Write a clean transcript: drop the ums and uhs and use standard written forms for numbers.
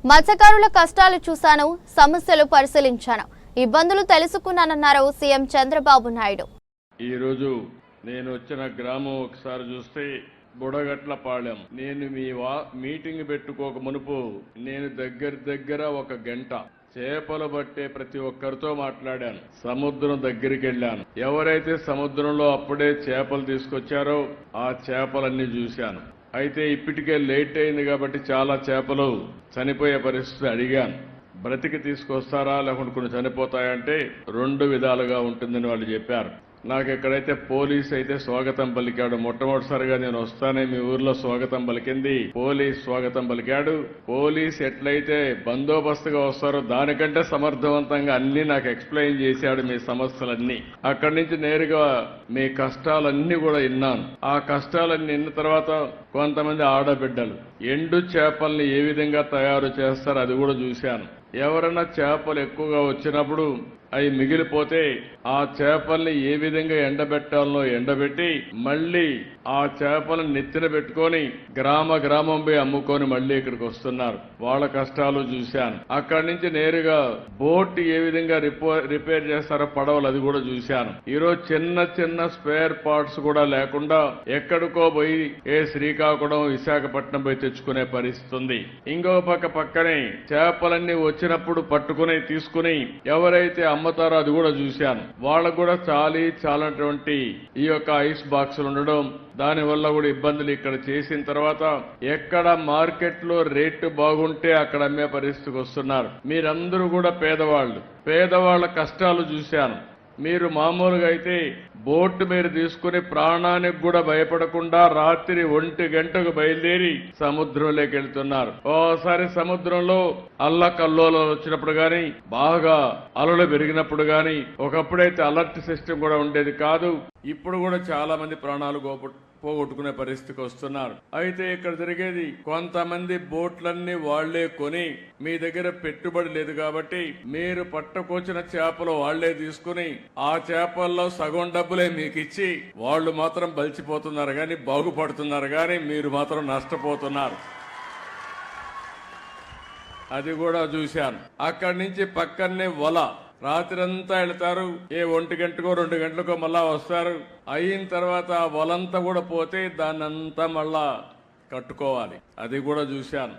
మత్స్యకారుల కష్టాలు చూశాను, సమస్యలు పరిశీలించాను, ఇబ్బందులు తెలుసుకున్నానన్నారు సీఎం చంద్రబాబు నాయుడు. ఈ రోజు నేను వచ్చిన గ్రామం ఒకసారి చూస్తే బుడగట్లపాళెం. నేను మీ మీటింగ్ పెట్టుకోక మునుపు నేను దగ్గర ఒక గంట చేపలు పట్టే ప్రతి ఒక్కరితో మాట్లాడాను. సముద్రం దగ్గరికి వెళ్ళాను. ఎవరైతే సముద్రంలో అప్పుడే చేపలు తీసుకొచ్చారో ఆ చేపలన్నీ చూశాను. అయితే ఇప్పటికే లేట్ అయింది కాబట్టి చాలా చేపలు చనిపోయే పరిస్థితి. అడిగాను, బ్రతికి తీసుకొస్తారా లేకుంటే కొన్ని చనిపోతాయంటే 2 విధాలుగా ఉంటుందని వాళ్ళు చెప్పారు. నాకు ఎక్కడైతే పోలీస్ అయితే స్వాగతం పలికాడు. మొట్టమొదటిసారిగా నేను వస్తానే మీ ఊర్లో స్వాగతం పలికింది పోలీస్ స్వాగతం పలికాడు. పోలీస్ ఎట్లయితే బందోబస్తుగా వస్తారో దానికంటే సమర్థవంతంగా అన్ని నాకు ఎక్స్ప్లెయిన్ చేశాడు, మీ సమస్యలన్నీ. అక్కడి నుంచి నేరుగా మీ కష్టాలన్నీ కూడా విన్నాను. ఆ కష్టాలన్నీ విన్న తర్వాత కొంతమంది ఆడబిడ్డలు ఎండు చేపల్ని ఏ విధంగా తయారు చేస్తారో అది కూడా చూశాను. ఎవరైనా చేపలు ఎక్కువగా వచ్చినప్పుడు అవి మిగిలిపోతే ఆ చేపల్ని ఏ విధంగా ఎండబెట్టాలో ఎండబెట్టి మళ్లీ ఆ చేపలను నెత్తిన పెట్టుకొని గ్రామం పోయి అమ్ముకొని మళ్లీ ఇక్కడికి వస్తున్నారు. వాళ్ళ కష్టాలు చూశాను. అక్కడి నుంచి నేరుగా బోట్ ఏ విధంగా రిపేర్ చేస్తారో పడవలు అది కూడా చూశాను. ఈరోజు చిన్న స్పేర్ పార్ట్స్ కూడా లేకుండా ఎక్కడికో పోయి శ్రీకాకుళం విశాఖపట్నం పోయి తెచ్చుకునే పరిస్థితి ఉంది. ఇంకో పక్కనే చేపలన్నీ వచ్చినప్పుడు పట్టుకుని తీసుకుని ఎవరైతే అమ్ముతారో అది కూడా చూశాను. వాళ్ళకు కూడా చాలటువంటి ఈ యొక్క ఐస్ బాక్సులు ఉండడం, దానివల్ల కూడా ఇబ్బందులు. ఇక్కడ చేసిన తర్వాత ఎక్కడ మార్కెట్లో రేటు బాగుంటే అక్కడ అమ్మే పరిస్థితికి వస్తున్నారు. మీరందరూ కూడా పేదవాళ్ల కష్టాలు చూశాను. మీరు మామూలుగా అయితే బోటు మీరు తీసుకుని ప్రాణానికి కూడా భయపడకుండా రాత్రి 1 గంటకు బయలుదేరి సముద్రంలోకి వెళ్తున్నారు. ఓసారి సముద్రంలో అల్లకల్లోలాలు వచ్చినప్పుడు గాని, బాగా అలలు పెరిగినప్పుడు గాని, ఒకప్పుడైతే అలర్ట్ సిస్టమ్ కూడా ఉండేది కాదు. ఇప్పుడు కూడా చాలా మంది ప్రాణాలు పోగొట్టుకునే పరిస్థితికి వస్తున్నారు. అయితే ఇక్కడ జరిగేది కొంతమంది బోట్లన్నీ వాళ్లే కొని, మీ దగ్గర పెట్టుబడి లేదు కాబట్టి మీరు పట్టుకొచ్చిన చేపలు వాళ్లే తీసుకుని ఆ చేపల్లో సగం డబ్బులే మీకు ఇచ్చి వాళ్ళు మాత్రం బలిచిపోతున్నారు కానీ బాగుపడుతున్నారు కానీ మీరు మాత్రం నష్టపోతున్నారు. అది కూడా చూశాను. అక్కడి నుంచి పక్కనే వల రాత్రంతా వెళ్తారు. 1 గంటకో 2 గంటలకో మళ్ళా వస్తారు. అయిన తర్వాత వలంతా కూడా పోతే దాన్నంతా మళ్ళా కట్టుకోవాలి. అది కూడా చూశాను.